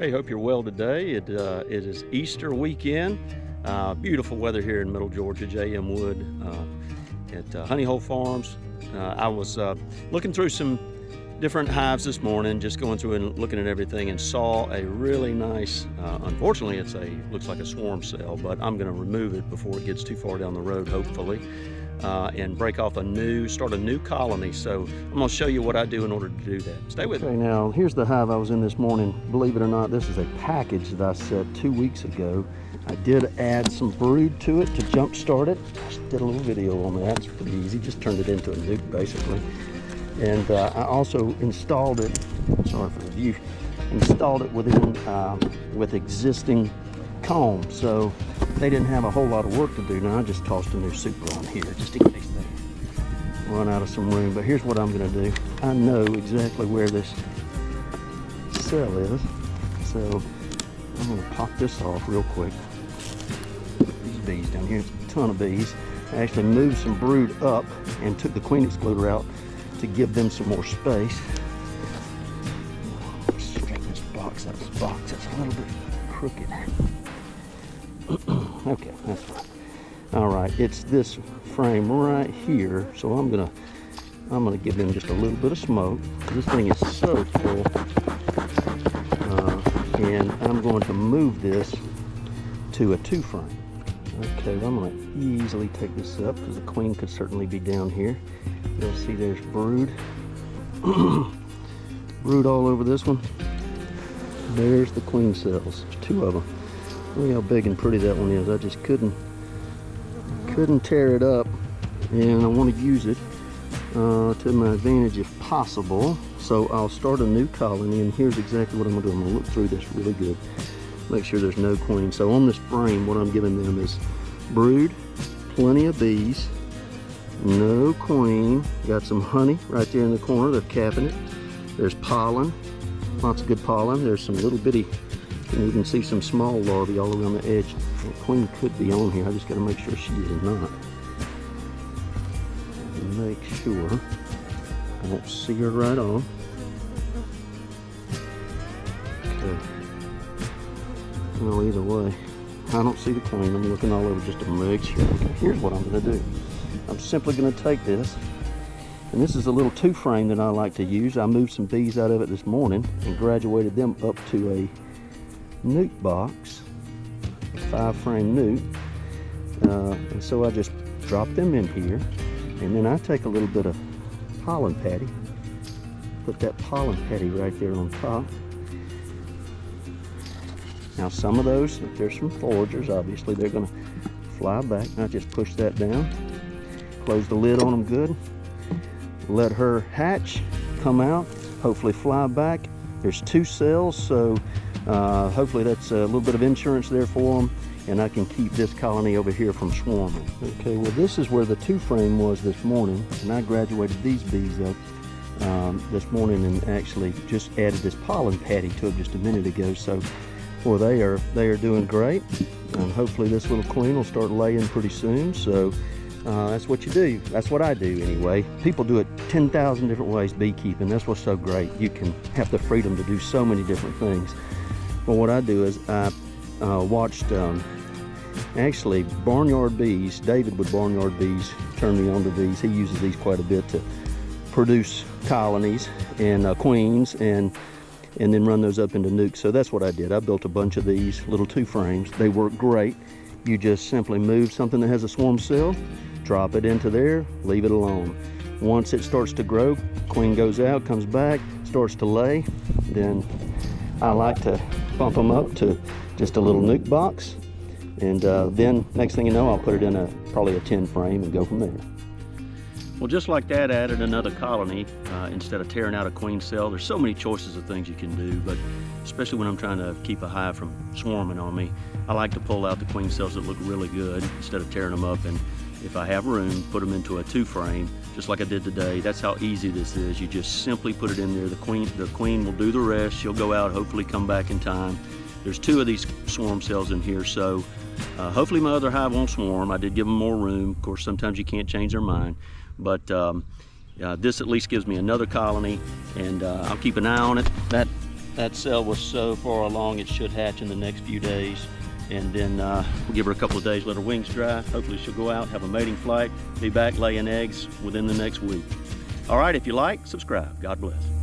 everybody. Hope you're well today. It is Easter weekend. Beautiful weather here in Middle Georgia, J.M. Wood at Honey Hole Farms. I was looking through some different hives this morning, just going through and looking at everything, and saw a really nice, unfortunately it's looks like a swarm cell, but I'm going to remove it before it gets too far down the road, hopefully, and break off start a new colony. So I'm going to show you what I do in order to do that. Stay with me. Now here's the hive I was in this morning. Believe it or not, this is a package that I set 2 weeks ago. I did add some brood to it to jump start it. Just did a little video on that. It's pretty easy, just turned it into a nuke basically. And I also installed it, sorry for the view, installed it within with existing comb. So they didn't have a whole lot of work to do. Now I just tossed a new super on here just in case they run out of some room. But here's what I'm gonna do. I know exactly where this cell is. So I'm gonna pop this off real quick. These bees down here, a ton of bees. I actually moved some brood up and took the queen excluder out to give them some more space. Straighten this box out. This box is a little bit crooked. Okay, that's fine. All right, it's this frame right here. So I'm gonna give them just a little bit of smoke. This thing is so full, and I'm going to move this to a 2 frame. Okay, well, I'm going to easily take this up because the queen could certainly be down here. You'll see there's brood. Brood all over this one. There's the queen cells. There's 2 of them. Look how big and pretty that one is. I just couldn't tear it up, and I want to use it to my advantage if possible. So I'll start a new colony, and here's exactly what I'm going to do. I'm going to look through this really good. Make sure there's no queen. So on this frame, what I'm giving them is brood, plenty of bees, no queen. Got some honey right there in the corner. They're capping it. There's pollen, lots of good pollen. There's some little bitty, and you can see some small larvae all around the edge. The queen could be on here. I just got to make sure she is not. Make sure I won't see her right on. Okay. Well, either way, I don't see the queen. I'm looking all over just to make sure. Okay, here's what I'm going to do. I'm simply going to take this, and this is a little 2 frame that I like to use. I moved some bees out of it this morning and graduated them up to a nuke box, a 5 frame nuke, and so I just drop them in here, and then I take a little bit of pollen patty, put that pollen patty right there on top. Now some of those, if there's some foragers, obviously they're going to fly back. I just push that down, close the lid on them good, let her hatch, come out, hopefully fly back. There's 2 cells, so hopefully that's a little bit of insurance there for them, and I can keep this colony over here from swarming. Okay, well this is where the 2 frame was this morning, and I graduated these bees up this morning and actually just added this pollen patty to it just a minute ago. So well, they are doing great, and hopefully this little queen will start laying pretty soon. So that's what you do. That's what I do anyway. People do it 10,000 different ways, beekeeping. That's what's so great. You can have the freedom to do so many different things. Well, what I do is I watched actually Barnyard Bees. David with Barnyard Bees turned me on to these. He uses these quite a bit to produce colonies and queens, and then run those up into nukes. So that's what I did. I built a bunch of these little 2 frames. They work great. You just simply move something that has a swarm cell, drop it into there, leave it alone. Once it starts to grow, queen goes out, comes back, starts to lay, then I like to bump them up to just a little nuke box, and then next thing you know, I'll put it in probably a 10 frame and go from there. Well, just like that, I added another colony instead of tearing out a queen cell. There's so many choices of things you can do, but especially when I'm trying to keep a hive from swarming on me, I like to pull out the queen cells that look really good instead of tearing them up, and if I have room, put them into a 2 frame, just like I did today. That's how easy this is. You just simply put it in there. The queen will do the rest. She'll go out, hopefully come back in time. There's 2 of these swarm cells in here, so hopefully my other hive won't swarm. I did give them more room. Of course, sometimes you can't change their mind. But this at least gives me another colony, and I'll keep an eye on it. That That cell was so far along, it should hatch in the next few days. And then we'll give her a couple of days, let her wings dry. Hopefully she'll go out, have a mating flight, be back laying eggs within the next week. All right, if you like, subscribe. God bless.